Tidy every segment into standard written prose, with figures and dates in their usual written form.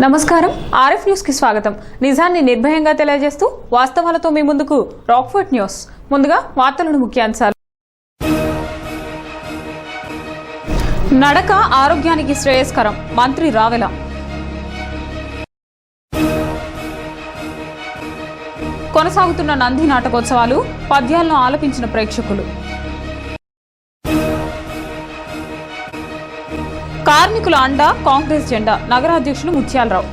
నమస్కారం RF news కి స్వాగతం. నిజాన్ని నిర్భయంగా తెలియజేస్తూ వాస్తవాలతో మీ ముందుకు రాక్ఫోర్ట్ న్యూస్. ముందుగా వార్తలను ముఖ్యాంశాలు. నడక ఆరోగ్యానికి శ్రేయస్కరం, మంత్రి రావెల. కొనసాగుతున్న నంది నాటకోత్సవాలు, పద్యాలను ఆలపించిన ప్రేక్షకులు. కార్మికుల అండ కాంగ్రెస్ జెండా, నగరాధ్యక్షులు ముత్యాలరావు.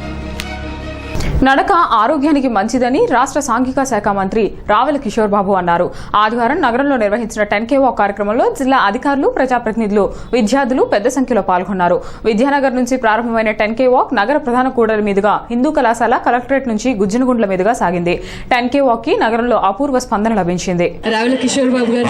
నడక ఆరోగ్యానికి మంచిదని రాష్ట్ర సాంఘిక శాఖ మంత్రి రావెల కిషోర్ బాబు అన్నారు. ఆదివారం నగరంలో నిర్వహించిన 10K వాక్ కార్యక్రమంలో జిల్లా అధికారులు, ప్రజాప్రతినిధులు, విద్యార్థులు పెద్ద సంఖ్యలో పాల్గొన్నారు. విద్యానగర్ నుంచి ప్రారంభమైన 10K వాక్ నగర ప్రధాన కూడలి మీదుగా హిందూ కళాశాల, కలెక్టరేట్ నుంచి గుజ్జనగుండ్ల మీదుగా సాగింది. 10K వాక్ కి నగరంలో అపూర్వ స్పందన లభించింది. రావెల కిషోర్ బాబు గారు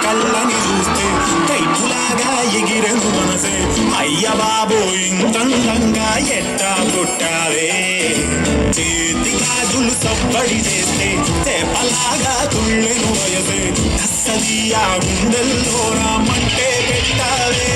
కళ్ళని చూస్తే కైపులాగా ఎగిరెను మనసే. అయ్య బాబు ఇంతందంగా ఎట్టా పుట్టావే. చేతి గాజులు సవ్వడి చేస్తే చేపలాగా తుళ్ళెను వయసే. కస్తదియా గుండెల్లో రామంటే పెట్టావే.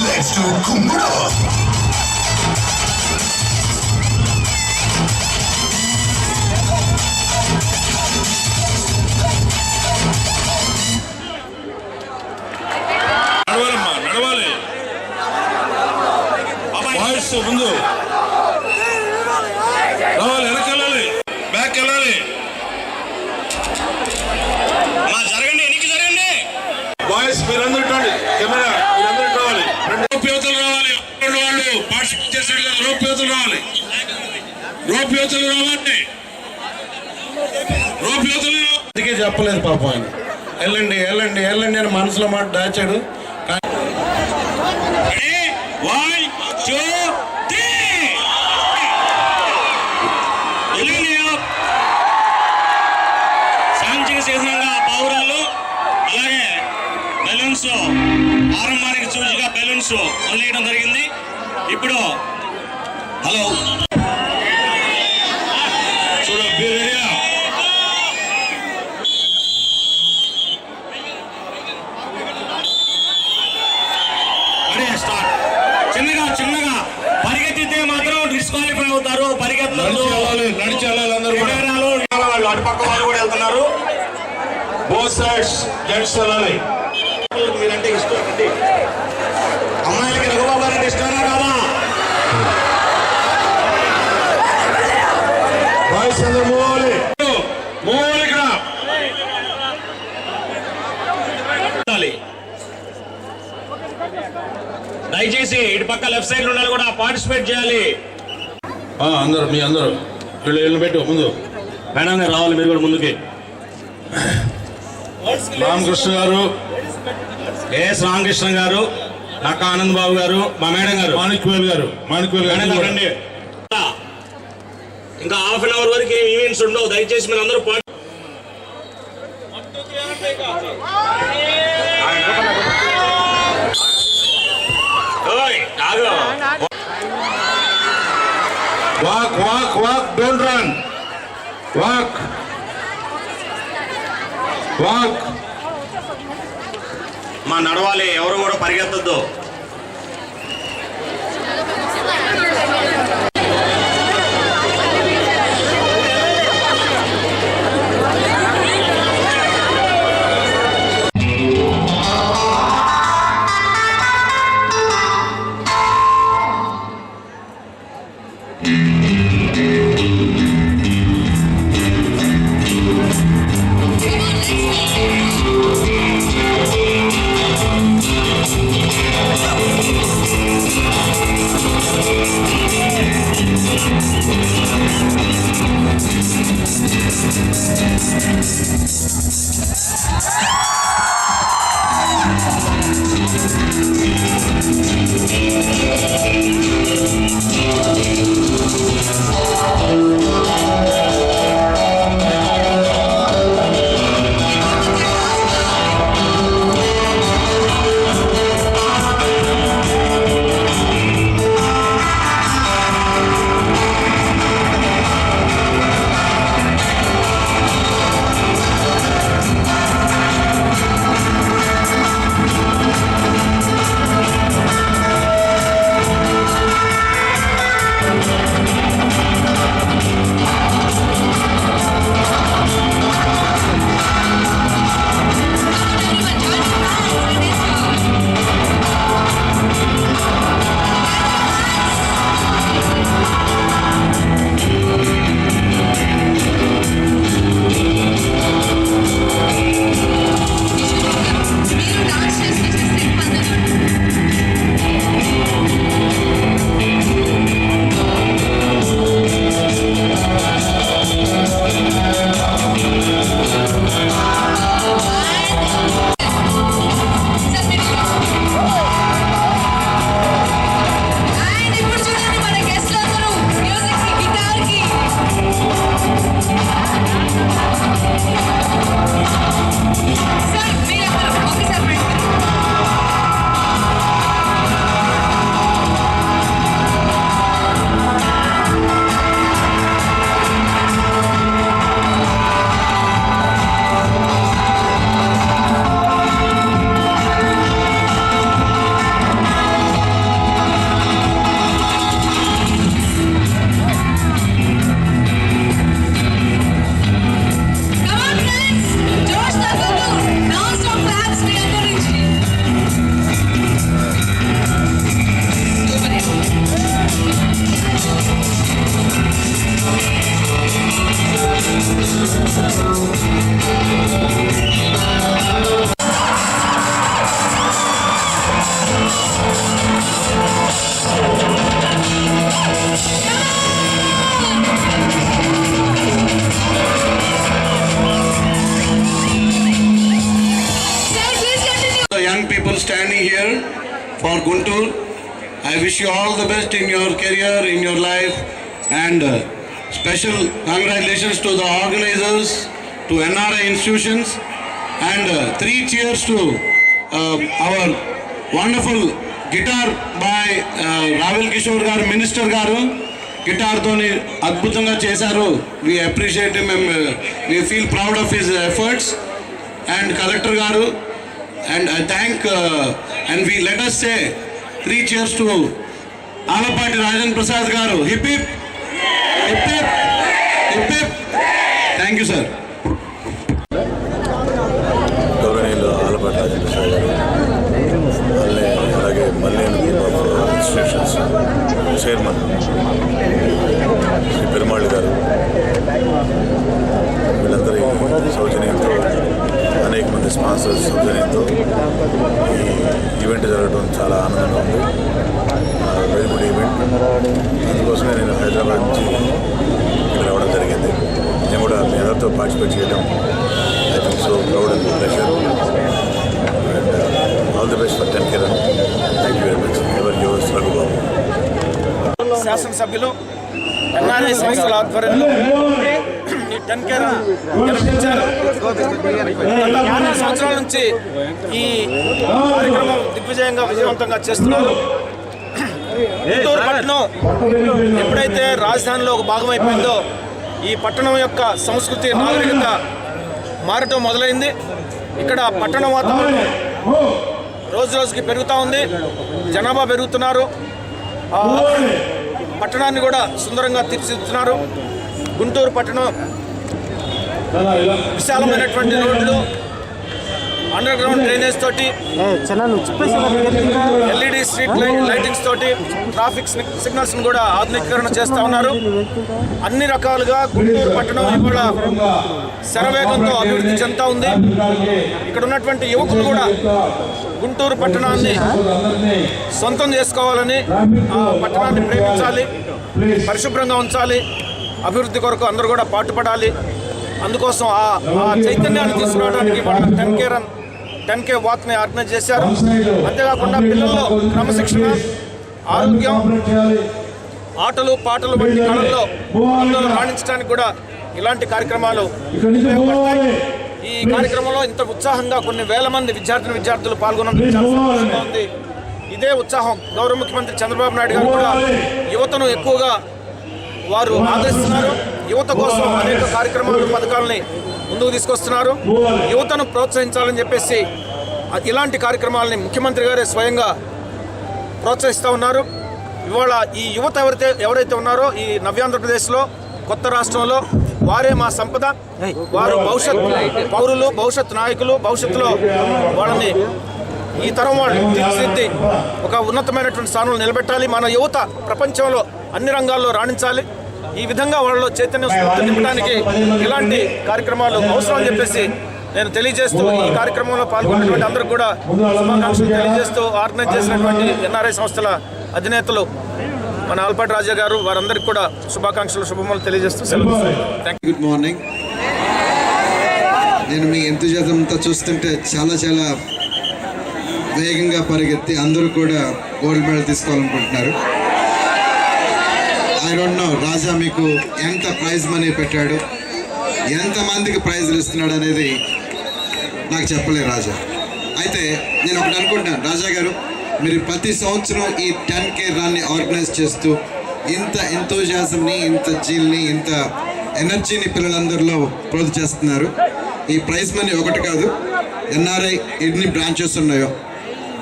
Let's do Kumuro. బాయ్స్ ముందు రావాలి, వెనక్కి వెళ్ళాలి, బ్యాక్ వెళ్ళాలి. జరగండి, ఎన్నిక జరగండి. బాయ్స్ మీరందరూ ఇవ్వండి, కెమెరా మీరందరూ రావాలి. రోప్ యువతలు రావాలి, వాళ్ళు పార్టిసిపేట్ చేశారు కదా, రోప్ యువతలు రావాలి, రోప్ యువతలు రావాలి, రోప్ యువతలు. అందుకే చెప్పలేదు పాపం ఆయన. వెళ్ళండి వెళ్ళండి వెళ్ళండి అని మనసులో మాట దాచాడు. సాంఘిక చిహ్నంగా పావురాలు, అలాగే బెలూన్స్ ఆరంభానికి సూచిగా బెలూన్స్ వదిలేయడం జరిగింది. ఇప్పుడు హలో చూడ స్టార్ట్. చిన్నగా చిన్నగా పరిగెత్తితే మాత్రం డిస్క్వాలిఫై అవుతారు. పరిగెత్తలేదు, నడిచి వెళ్ళాలి అందరూ కూడా. వాళ్ళు అటుపక్క వాళ్ళు కూడా వెళ్తున్నారు. బోత్ సైడ్స్ జెంట్స్ వెళ్ళాలి. మీరంటే ఇష్టం అండి, అమ్మాయిలకి రఘుబాబు అంటే ఇష్టమా కాదా? బాయ్స్ అందరూ మూవాలి, మూవాలి. ఇక్కడ దయచేసి ఇటు పక్క లెఫ్ట్ సైడ్ ఉండాలి కూడా పార్టిసిపేట్ చేయాలి. అందరూ మీ అందరూ వీళ్ళు పెట్టు ముందు. మేడం రావాలి మీరు కూడా ముందుకి. రామకృష్ణ గారు, ఎస్ రామకృష్ణ గారు, నక్క ఆనంద్ బాబు గారు, మా మేడం గారు, మాణిక్వేల్ గారు, మాణిక్వేల్ గారు రండి. ఇంకా హాఫ్ అన్ అవర్ వరకు ఈవెంట్స్ ఉండవు. దయచేసి మీరు అందరూ walk walk walk, don't run, walk walk. మా నడవాలి, ఎవరు కూడా పరిగెత్తద్దు. young people standing here for Guntur. I wish you all the best in your career, in your life, and special congratulations to the organizers, to NRI institutions, and 3 cheers to our wonderful guitar by Raval Kishore garu, Minister garu. Guitar toni adbhutanga chesaru. We appreciate him and we feel proud of his efforts. And Collector garu, and I thank and we let us say 3 cheers to Alapati Rajan Prasad garu. Hip hip, hip hip, hip hip. Thank you, sir. గౌరవనీయులు ఆలపాటి రాజేంద్ర గారు, అలాగే Malleni group of institutions chairman Shri Perumal గారు, వీళ్ళందరి సౌజన్యంతో, అనేక మంది sponsors సౌజన్యంతో ఈ ఈవెంట్ జరగడం చాలా ఆనందంగా ఉంది. Very good event. అందుకోసమే నేను హైదరాబాద్ నుంచి ఇక్కడ రావడం జరిగింది. నేను కూడా మీ అందరితో పార్టిసిపేట్ చేయడం I think so proud and pleasure. And all the best for 10K run. Thank you very much. Ever yours Raghubabu. శాసనసభ్యులు ఎన్ఆర్ఐ సంస్థల ఆధ్వర్యంలో ఈ 10K రన్ నిర్వహించారు. గత 3 సంవత్సరాల నుంచి ఈ కార్యక్రమం దిగ్విజయంగా విజయవంతంగా చేస్తున్నారు. గుంటూరు పట్టణం ఎప్పుడైతే రాజధానిలో ఒక భాగం అయిపోయిందో ఈ పట్టణం యొక్క సంస్కృతి, నాగరికత మారటం మొదలైంది. ఇక్కడ పట్టణ వాతావరణం రోజు రోజుకి పెరుగుతూ ఉంది. జనాభా పెరుగుతున్నారు. పట్టణాన్ని కూడా సుందరంగా తీర్చిదిద్దుతున్నారు. గుంటూరు పట్టణం విశాలమైనటువంటి రోడ్లు, అండర్ గ్రౌండ్ డ్రైనేజ్ తోటి, ఎల్ఈడి స్ట్రీట్ లైటింగ్స్ తోటి, ట్రాఫిక్ సిగ్నల్స్ కూడా ఆధునీకరణ చేస్తూ ఉన్నారు. అన్ని రకాలుగా గుంటూరు పట్టణం ఇవాళ శరవేగంతో అభివృద్ధి చెందుతూ ఉంది. ఇక్కడ ఉన్నటువంటి యువకులు కూడా గుంటూరు పట్టణాన్ని సొంతం చేసుకోవాలని, ఆ పట్టణాన్ని ప్రేమించాలి, పరిశుభ్రంగా ఉంచాలి, అభివృద్ధి కొరకు అందరూ కూడా పాటుపడాలి. అందుకోసం ఆ చైతన్యాన్ని తీసుకురావడానికి మన 10K రన్, 10K వాక్ని ఆర్గనైజ్ చేశారు. అంతేకాకుండా పిల్లల్లో క్రమశిక్షణ, ఆరోగ్యం, ఆటలు పాటలు వంటి కళల్లో రాణించడానికి కూడా ఇలాంటి కార్యక్రమాలు ఉపయోగపడతాయి. ఈ కార్యక్రమంలో ఇంత ఉత్సాహంగా కొన్ని వేల మంది విద్యార్థులు పాల్గొనడం చాలా సంతోషంగా ఉంది. ఇదే ఉత్సాహం గౌరవ ముఖ్యమంత్రి చంద్రబాబు నాయుడు గారు కూడా యువతను ఎక్కువగా వారు ఆదరిస్తున్నారు. యువత కోసం అనేక కార్యక్రమాలు, పథకాలని ముందుకు తీసుకొస్తున్నారు. యువతను ప్రోత్సహించాలని చెప్పేసి ఇలాంటి కార్యక్రమాలని ముఖ్యమంత్రి గారే స్వయంగా ప్రోత్సహిస్తూ ఉన్నారు. ఇవాళ ఈ యువత ఎవరైతే ఉన్నారో ఈ నవ్యాంధ్రప్రదేశ్లో, కొత్త రాష్ట్రంలో, వారే మా సంపద. వారు భవిష్యత్ పౌరులు, భవిష్యత్ నాయకులు. భవిష్యత్తులో వాళ్ళని, ఈ తరం వాళ్ళు తీర్చిదిద్ది ఒక ఉన్నతమైనటువంటి స్థానంలో నిలబెట్టాలి. మన యువత ప్రపంచంలో అన్ని రంగాల్లో రాణించాలి. ఈ విధంగా వాళ్ళలో చైతన్యం నింపడానికి ఇలాంటి కార్యక్రమాలు అవసరం అని చెప్పేసి నేను తెలియజేస్తూ, ఈ కార్యక్రమంలో పాల్గొన్నటువంటి అందరికీ కూడా శుభాకాంక్షలు తెలియజేస్తూ, ఆర్గనైజ్ చేసినటువంటి ఎన్ఆర్ఐ సంస్థల అధినేతలు మన ఆలపాటి రాజా గారు, వారందరికీ కూడా శుభాకాంక్షలు, శుభములు తెలియజేస్తూ సెలవు. Good morning. నేను మీ ఎంతజాతంతో చూస్తుంటే చాలా చాలా వేగంగా పరిగెత్తి అందరూ కూడా గోల్డ్ మెడల్ తీసుకోవాలనుకుంటున్నారు. ఐ డోంట్ నో రాజా మీకు ఎంత ప్రైజ్ మనీ పెట్టాడు, ఎంతమందికి ప్రైజ్లు ఇస్తున్నాడు అనేది నాకు చెప్పలేదు రాజా. అయితే నేను ఒకటి అనుకుంటున్నాను, రాజా గారు మీరు ప్రతి సంవత్సరం ఈ 10K రన్ని ఆర్గనైజ్ చేస్తూ ఇంత ఎంతోజాజంని, ఇంత జీల్ని, ఇంత ఎనర్జీని పిల్లలందరిలో ప్రోత్సహిస్తున్నారు. ఈ ప్రైజ్ మనీ ఒకటి కాదు, ఎన్ఆర్ఐ ఎన్ని బ్రాంచెస్ ఉన్నాయో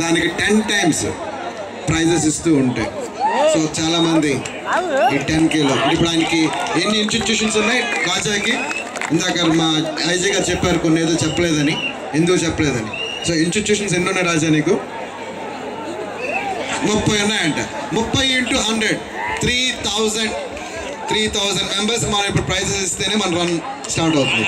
దానికి 10 times ప్రైజెస్ ఇస్తూ ఉంటాయి. సో చాలామంది ఈ 10Kలో ఇప్పుడు ఆయనకి ఎన్ని ఇన్స్టిట్యూషన్స్ ఉన్నాయి రాజాకి? ఇందాక మా ఐజీ గారు చెప్పారు కొన్ని ఏదో చెప్పలేదని, ఎందుకు చెప్పలేదని. సో ఇన్స్టిట్యూషన్స్ ఎన్ని ఉన్నాయి రాజా నీకు? 30 ఉన్నాయంట. 30 × 100 3,000 మెంబర్స్ మనం ఇప్పుడు ప్రైజెస్ ఇస్తేనే మన రన్ స్టార్ట్ అవుతుంది.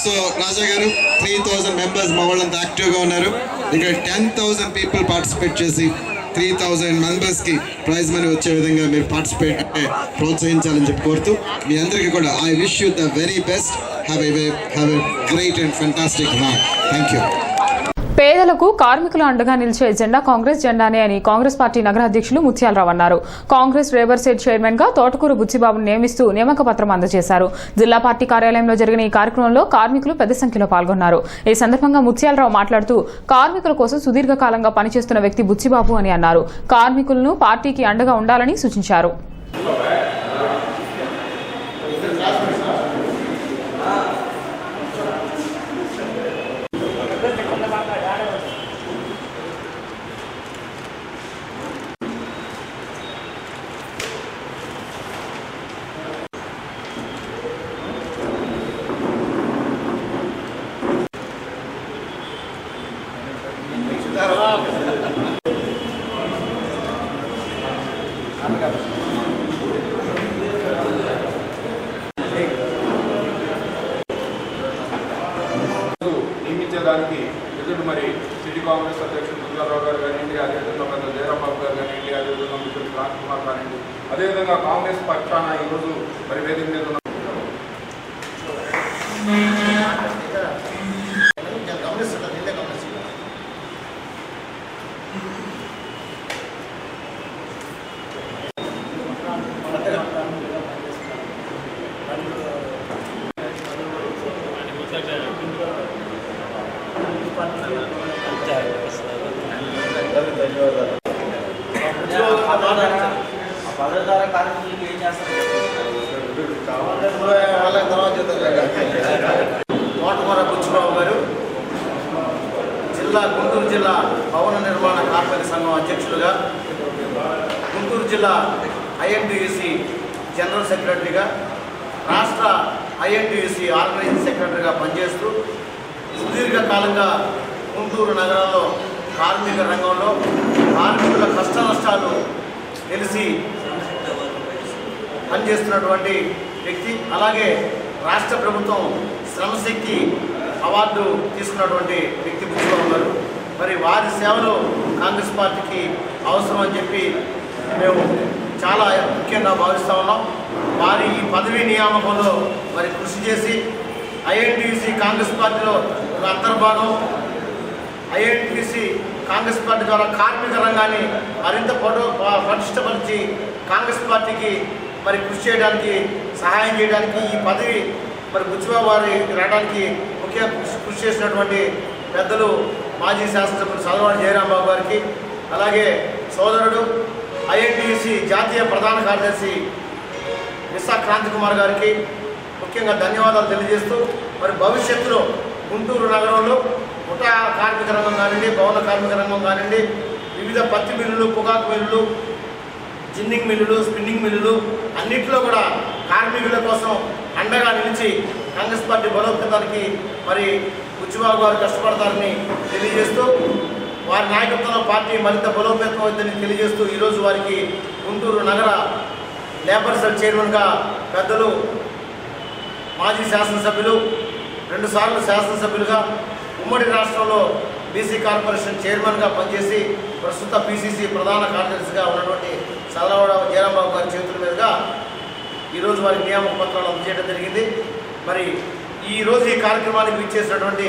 సో రాజా గారు 3,000 మెంబర్స్ మా వాళ్ళంతా యాక్టివ్గా ఉన్నారు. ఇక్కడ 10,000 పీపుల్ పార్టిసిపేట్ చేసి 3000 మెంబర్స్కి ప్రైజ్ మనీ వచ్చే విధంగా మీరు పార్టిసిపేట్ ప్రోత్సహించాలని చెప్పి కోరుతూ మీ అందరికీ కూడా I wish you the very best. Have a great and fantastic match. Thank you. పేదలకు కార్మికుల అండగా నిలిచే జెండా కాంగ్రెస్ జెండానే అని కాంగ్రెస్ పార్టీ నగర అధ్యక్షులు ముత్యాలరావు అన్నారు. కాంగ్రెస్ లేబర్ సెల్ చైర్మన్ గా తోటకూరు బుచ్చిబాబును నియమిస్తూ నియామక పత్రం అందజేశారు. జిల్లా పార్టీ కార్యాలయంలో జరిగిన ఈ కార్యక్రమంలో కార్మికులు పెద్ద సంఖ్యలో పాల్గొన్నారు. ఈ సందర్భంగా ముత్యాలరావు మాట్లాడుతూ కార్మికుల కోసం సుదీర్ఘకాలంగా పనిచేస్తున్న వ్యక్తి బుచ్చిబాబు అని అన్నారు. కార్మికులను పార్టీకి అండగా ఉండాలని సూచించారు. నియమించేదానికి ఎదురు మరి సిటీ కాంగ్రెస్ అధ్యక్షుడు ముత్యాలరావు గారు కానివ్వండి, అదేవిధంగా పెద్ద జయరాంబాబు గారు కానివ్వండి, అదేవిధంగా మిత్రుడు క్రాంతి కుమార్ కానివ్వండి, అదేవిధంగా కాంగ్రెస్ పక్షాన ఈరోజు మరి వేదిక మీద ఉన్న తోటకూర బుచ్చిబాబు గారు గుంటూరు జిల్లా భవన నిర్మాణ కార్మిక సంఘం అధ్యక్షులుగా, గుంటూరు జిల్లా ఐఎన్టీయూసీ జనరల్ సెక్రటరీగా, రాష్ట్ర ఐఎన్టీయూసీ ఆర్గనైజింగ్ సెక్రటరీగా పనిచేస్తూ సుదీర్ఘకాలంగా గుంటూరు నగరంలో కార్మిక రంగంలో కార్మికుల కష్ట నష్టాలు తెలిసి పనిచేస్తున్నటువంటి వ్యక్తి. అలాగే రాష్ట్ర ప్రభుత్వం శ్రమశక్తి అవార్డు తీసుకున్నటువంటి వ్యక్తి బుచ్చిబాబు గారు. మరి వారి సేవలు కాంగ్రెస్ పార్టీకి అవసరం అని చెప్పి మేము చాలా ముఖ్యంగా భావిస్తూ ఉన్నాం. వారి ఈ పదవీ నియామకంలో మరి కృషి చేసి ఐఎన్టీయూసీ కాంగ్రెస్ పార్టీలో ఒక అంతర్భాగం, ఐఎన్టీయూసీ కాంగ్రెస్ పార్టీ ద్వారా కార్మిక రంగాన్ని మరింత పటిష్టపరిచి కాంగ్రెస్ పార్టీకి మరి కృషి చేయడానికి, సహాయం చేయడానికి ఈ పదవి మరి బుచ్చిబాబు వారి రావడానికి ముఖ్య కృషి చేసినటువంటి పెద్దలు మాజీ శాసనసభ్యులు సదరవాడ జయరాంబాబు గారికి, అలాగే సోదరుడు ఐఎన్టీయూసీ జాతీయ ప్రధాన కార్యదర్శి విశా క్రాంతి కుమార్ గారికి ముఖ్యంగా ధన్యవాదాలు తెలియజేస్తూ మరి భవిష్యత్తులో గుంటూరు నగరంలో ముఠా కార్మిక రంగం కానివ్వండి, భవన కార్మిక రంగం కానివ్వండి, వివిధ పత్తి మిల్లులు, పొగాకు మిల్లులు, జిన్నింగ్ మిల్లులు, స్పిన్నింగ్ మిల్లులు అన్నింటిలో కూడా కార్మికుల కోసం అండగా నిలిచి కాంగ్రెస్ పార్టీ బలోపేతానికి మరి బుచ్చిబాబు గారు కష్టపడతారని తెలియజేస్తూ వారి నాయకత్వంలో పార్టీ మరింత బలోపేతం అవుతుందని తెలియజేస్తూ ఈరోజు వారికి గుంటూరు నగర లేబర్ సెల్ చైర్మన్గా పెద్దలు మాజీ శాసనసభ్యులు, 2 సార్లు శాసనసభ్యులుగా, ఉమ్మడి రాష్ట్రంలో బీసీ కార్పొరేషన్ చైర్మన్గా పనిచేసి ప్రస్తుత పీసీసీ ప్రధాన కార్యదర్శిగా ఉన్నటువంటి సదరవాడ జయరాంబాబు గారి చేతుల మీదుగా ఈరోజు వారికి నియామక పత్రాలు అందజేయడం జరిగింది. మరి ఈరోజు ఈ కార్యక్రమానికి విచ్చేసినటువంటి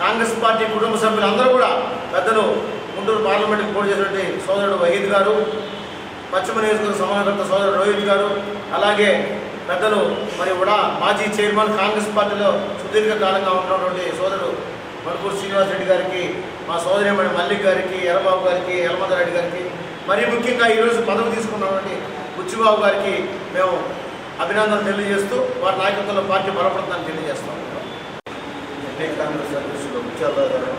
కాంగ్రెస్ పార్టీ కుటుంబ సభ్యులందరూ కూడా పెద్దలు గుంటూరు పార్లమెంట్కి పోటీ చేసినటువంటి సోదరుడు వహీద్ గారు, పశ్చిమ నియోజకవర్గ సమన్వయకర్త సోదరుడు రోహిత్ గారు, అలాగే పెద్దలు మరి కూడా మాజీ చైర్మన్ కాంగ్రెస్ పార్టీలో సుదీర్ఘకాలంగా ఉన్నటువంటి సోదరుడు మణుకూరు శ్రీనివాస్ రెడ్డి గారికి, మా సోదరిమణి మల్లిక్ గారికి, ఎర్రబాబు గారికి, యలమందరెడ్డి గారికి, మరీ ముఖ్యంగా ఈరోజు పదవి తీసుకున్నటువంటి బుచ్చిబాబు గారికి మేము అభినందనలు తెలియజేస్తూ వారి నాయకత్వంలో పార్టీ బలపడుతుందని తెలియజేస్తాం. కాంగ్రెస్ అధ్యక్షులు ముత్యాలరావు గారు,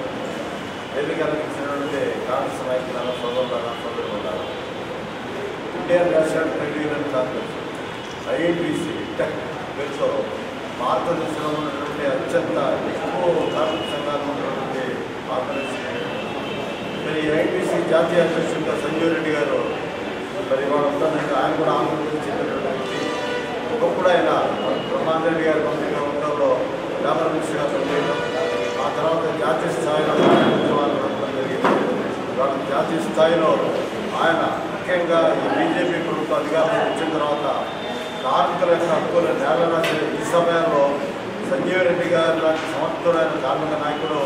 వేదికలకు ఇచ్చినటువంటి కాంగ్రెస్ నాయకుల సోదరులు, Indian national trade union Congress INTUC వీటిలో భారతదేశంలో ఉన్నటువంటి అత్యంత ఎక్కువ కార్మిక సంఘాలు ఉన్నటువంటి ఆర్గనైజేషన్. మరి ఐఎన్టీసీ జాతీయ అధ్యక్షుడిగా సంజీవ్ రెడ్డి గారు మరి ఇవాళ ఉంటుందంటే ఆయన కూడా ఆంధ్రప్రదేశ్ చెందినటువంటి ఒకప్పుడు ఆయన బ్రహ్మాండ రెడ్డి గారి పంపిణీ ఉండడంలో లేబర్ మినిస్టర్గా పనిచేయడం, ఆ తర్వాత జాతీయ స్థాయిలో ఉద్యమాలు నడపడం జరిగింది. వాళ్ళ జాతీయ పూర్తి స్థాయిలో ఆయన ముఖ్యంగా ఈ బీజేపీ ప్రభుత్వం అధికారంలోకి వచ్చిన తర్వాత కార్మికుల యొక్క హక్కులు నేలరాసే ఈ సమయంలో సంజీవ్ రెడ్డి గారు లాంటి సమర్థుడైన కార్మిక నాయకుడు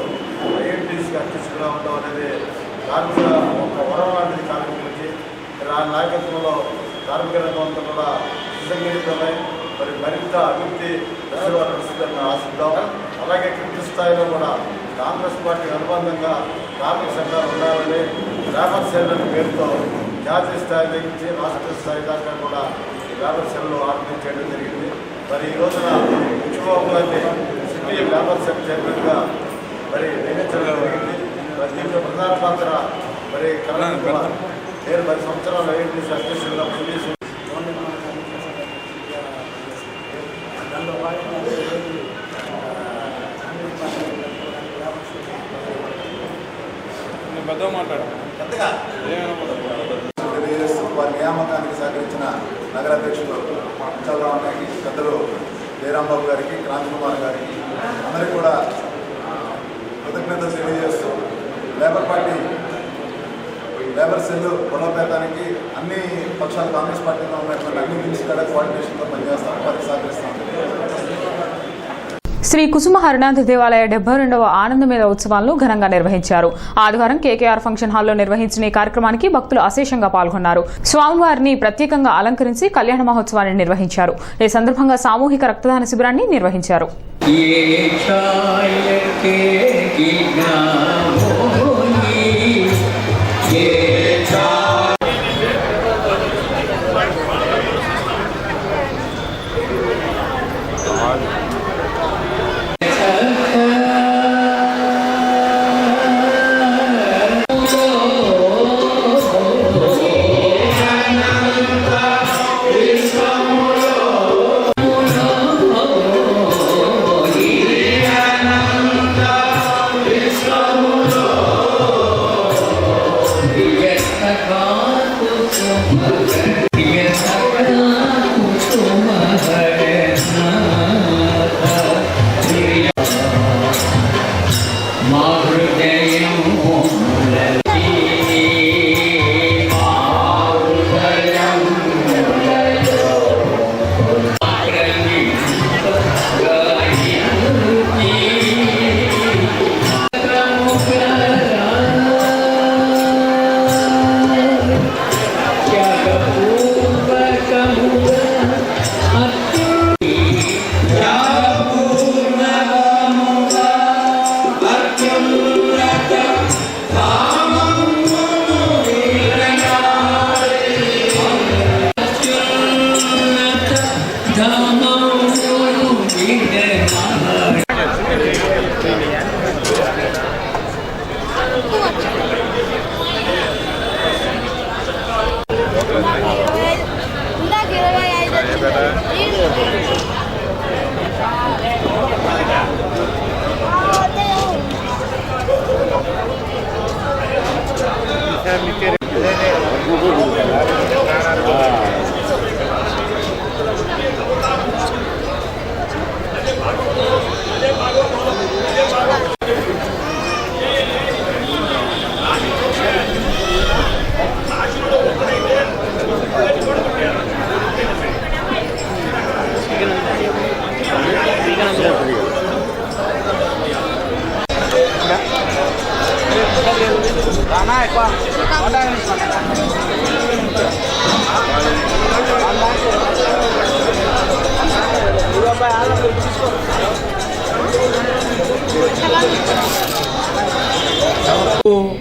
ఐఎన్టీసీకి అధ్యక్షుడుగా ఉండడం అనేది కార్మికుల ఒక వరం లాంటిది కార్మికులకి. ఆ నాయకత్వంలో కార్మిక రంగం అంతా కూడా సుసంఘటితమై మరింత అభివృద్ధి దశలో నడుస్తుందని ఆశిద్దాం. అలాగే కింది స్థాయిలో కూడా కాంగ్రెస్ పార్టీకి అనుబంధంగా కార్మిక సంఘాలు ఉండాలని లేబర్ సెల్ అనే పేరుతో జాతీయ స్థాయి నుంచి రాష్ట్ర స్థాయి దాకా కూడా ఈ లేబర్ సెల్లు ఆర్గనైజ్ చేయడం జరిగింది. మరి ఈ రోజున విష్ణుబాబు గారిని సిటీ లేబర్ సెల్ చైర్మన్గా నియమించడం జరిగింది. దీంట్లో ప్రధాన పాత్ర కళ్యాణ్ కుమార్. నేను 10 సంవత్సరాలు ఐఎన్టీసీ అధ్యక్షులుగా పనిచేసి వారి నియామకానికి సహకరించిన నగర అధ్యక్షులు ముత్యాలరావు గారికి, పెద్దలు జయరాంబాబు గారికి, క్రాంతి కుమార్ గారికి అందరికీ కూడా కృతజ్ఞతలు తెలియజేస్తూ లేబర్ సెల్ బలోపేతానికి అన్ని పక్షాలు కాంగ్రెస్ పార్టీలో ఉన్నటువంటి అన్ని వింగ్స్ కూడా కోఆర్డినేషన్తో పనిచేస్తాం, వారికి సహకరిస్తాం. శ్రీ కుసుమ హరినాథ దేవాలయ 72వ ఆనందమేళ ఉత్సవాలను ఘనంగా నిర్వహించారు. ఆదివారం కేకేఆర్ ఫంక్షన్ హాల్లో నిర్వహించిన ఈ కార్యక్రమానికి భక్తులు అశేషంగా పాల్గొన్నారు. స్వామివారిని ప్రత్యేకంగా అలంకరించి కళ్యాణ మహోత్సవాన్ని నిర్వహించారు. ఈ సందర్భంగా సామూహిక రక్తదాన శిబిరాన్ని నిర్వహించారు.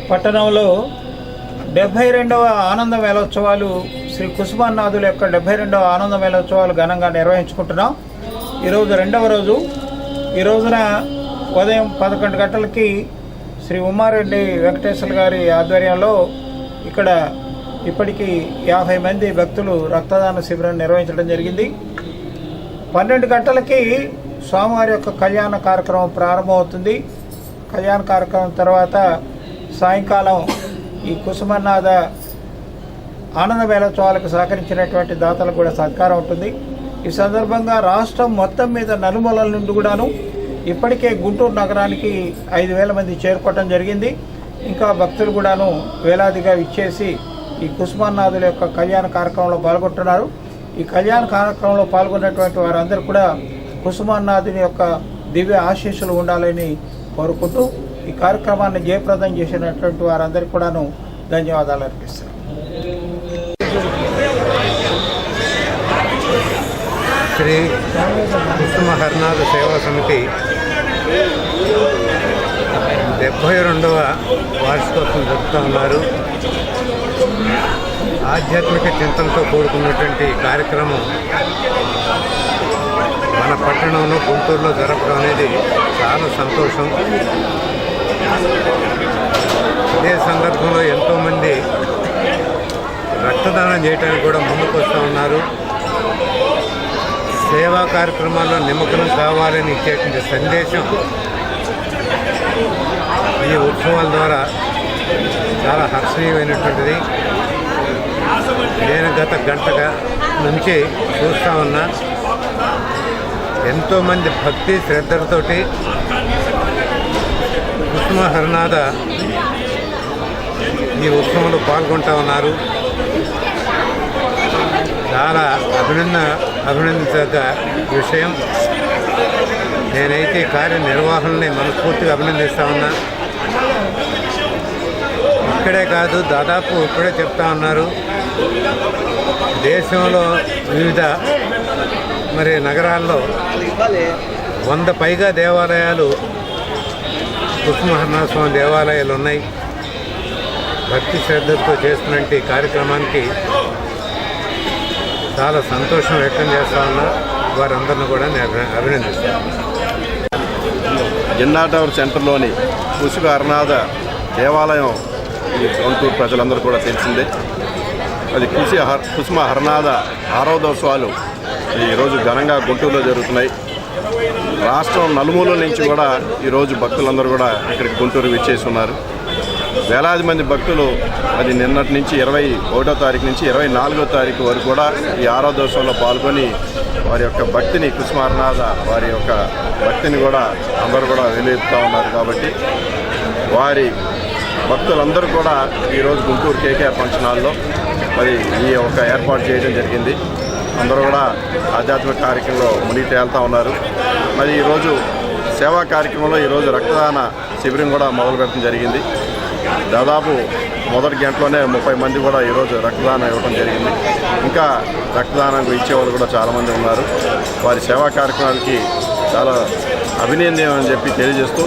పట్టణంలో 72వ ఆనంద మేళోత్సవాలు శ్రీ కుసుమనాథుల యొక్క 72వ ఆనంద మేళోత్సవాలు ఘనంగా నిర్వహించుకుంటున్నాం. ఈరోజు 2వ రోజు. ఈ రోజున ఉదయం 11 గంటలకి శ్రీ ఉమారెడ్డి వెంకటేశ్వర గారి ఆధ్వర్యంలో ఇక్కడ ఇప్పటికీ 50 మంది భక్తులు రక్తదాన శిబిరం నిర్వహించడం జరిగింది. 12 గంటలకి స్వామివారి యొక్క కళ్యాణ కార్యక్రమం ప్రారంభమవుతుంది. కళ్యాణ కార్యక్రమం తర్వాత సాయంకాలం ఈ కుసుమనాథ ఆనంద మేళోత్సవాలకు సహకరించినటువంటి దాతలకు కూడా సత్కారం ఉంటుంది. ఈ సందర్భంగా రాష్ట్రం మొత్తం మీద నలుమూలల నుండి కూడాను ఇప్పటికే గుంటూరు నగరానికి 5,000 మంది చేరుకోవటం జరిగింది. ఇంకా భక్తులు కూడాను వేలాదిగా ఇచ్చేసి ఈ కుసుమన్నాథుల యొక్క కళ్యాణ కార్యక్రమంలో పాల్గొంటున్నారు. ఈ కళ్యాణ కార్యక్రమంలో పాల్గొన్నటువంటి వారందరూ కూడా కుసుమన్నాథుని యొక్క దివ్య ఆశీస్సులు ఉండాలని కోరుకుంటూ ఈ కార్యక్రమాన్ని జయప్రదం చేసినటువంటి వారందరికీ కూడాను ధన్యవాదాలు అర్పిస్తున్నాను. శ్రీ కుసుమ హరనాథ సేవా సమితి 72వ వార్షికోత్సవం జరుపుతూ ఉన్నారు. ఆధ్యాత్మిక చింతనతో కూడుకున్నటువంటి కార్యక్రమం మన పట్టణంలో గుంటూరులో జరపడం అనేది చాలా సంతోషం. ఇదే సందర్భంలో ఎంతోమంది రక్తదానం చేయడానికి కూడా ముందుకు వస్తూ ఉన్నారు. సేవా కార్యక్రమాల్లో నిమగ్నం కావాలని ఇచ్చేటువంటి సందేశం ఈ ఉత్సవాల ద్వారా చాలా హర్షణీయమైనటువంటిది. నేను గత గంటగా నుంచి చూస్తూ ఉన్నా, ఎంతోమంది భక్తి శ్రద్ధలతోటి కుసుమ హరనాథ ఈ ఉత్సవంలో పాల్గొంటూ ఉన్నారు. చాలా అభినందించదగ్గ విషయం. నేనైతే కార్యనిర్వహణని మనస్ఫూర్తిగా అభినందిస్తూ ఉన్నా. ఇక్కడే కాదు, దాదాపు ఇప్పుడే చెప్తా ఉన్నారు, దేశంలో వివిధ నగరాల్లో 100 పైగా దేవాలయాలు కుసుమ హరనాథ స్వామి దేవాలయాలు ఉన్నాయి. భక్తి శ్రద్ధతో చేస్తున్నటువంటి కార్యక్రమానికి చాలా సంతోషం వ్యక్తం చేస్తా ఉన్నా. వారందరిని కూడా నేను అభినందిస్తాను. జిన్నా టవర్ సెంటర్లోని కుసుమ హరనాథ దేవాలయం ఈ గుంటూరు ప్రజలందరూ కూడా తెలిసిందే. అది కుసుమ హరనాథ ఆరాధోత్సవాలు ఈరోజు ఘనంగా గుంటూరులో జరుగుతున్నాయి. రాష్ట్రం నలుమూలల నుంచి కూడా ఈరోజు భక్తులందరూ కూడా ఇక్కడికి గుంటూరు విచ్చేసి ఉన్నారు. వేలాది మంది భక్తులు అది నిన్నటి నుంచి 21వ తారీఖు నుంచి 24వ తారీఖు వరకు కూడా ఈ ఆరాధోత్సవంలో పాల్గొని వారి యొక్క భక్తిని కుసుమ హరనాథ వారి యొక్క భక్తిని కూడా అందరూ కూడా వెలుగుతూ ఉన్నారు. కాబట్టి వారి భక్తులందరూ కూడా ఈరోజు గుంటూరు కేకేఆర్ ఫంక్షన్ హాల్లో మరి ఈ యొక్క ఏర్పాటు చేయడం జరిగింది. అందరూ కూడా ఆధ్యాత్మిక కార్యక్రమంలో మునిగి తేలుతూ ఉన్నారు. మరి ఈరోజు సేవా కార్యక్రమంలో ఈరోజు రక్తదాన శిబిరం కూడా మొదలు పెట్టడం జరిగింది. దాదాపు మొదటి గంటలోనే 30 మంది కూడా ఈరోజు రక్తదానం ఇవ్వడం జరిగింది. ఇంకా రక్తదానం ఇచ్చేవాళ్ళు కూడా చాలామంది ఉన్నారు. వారి సేవా కార్యక్రమాలకి చాలా అభినందన అని చెప్పి తెలియజేస్తూ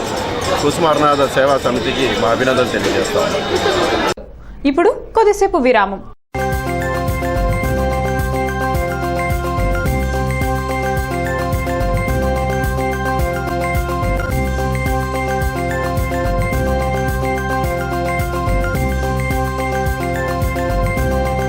కుసుమ హరనాథ సేవా సమితికి మా అభినందనలు తెలియజేస్తాం. ఇప్పుడు కొద్దిసేపు విరామం.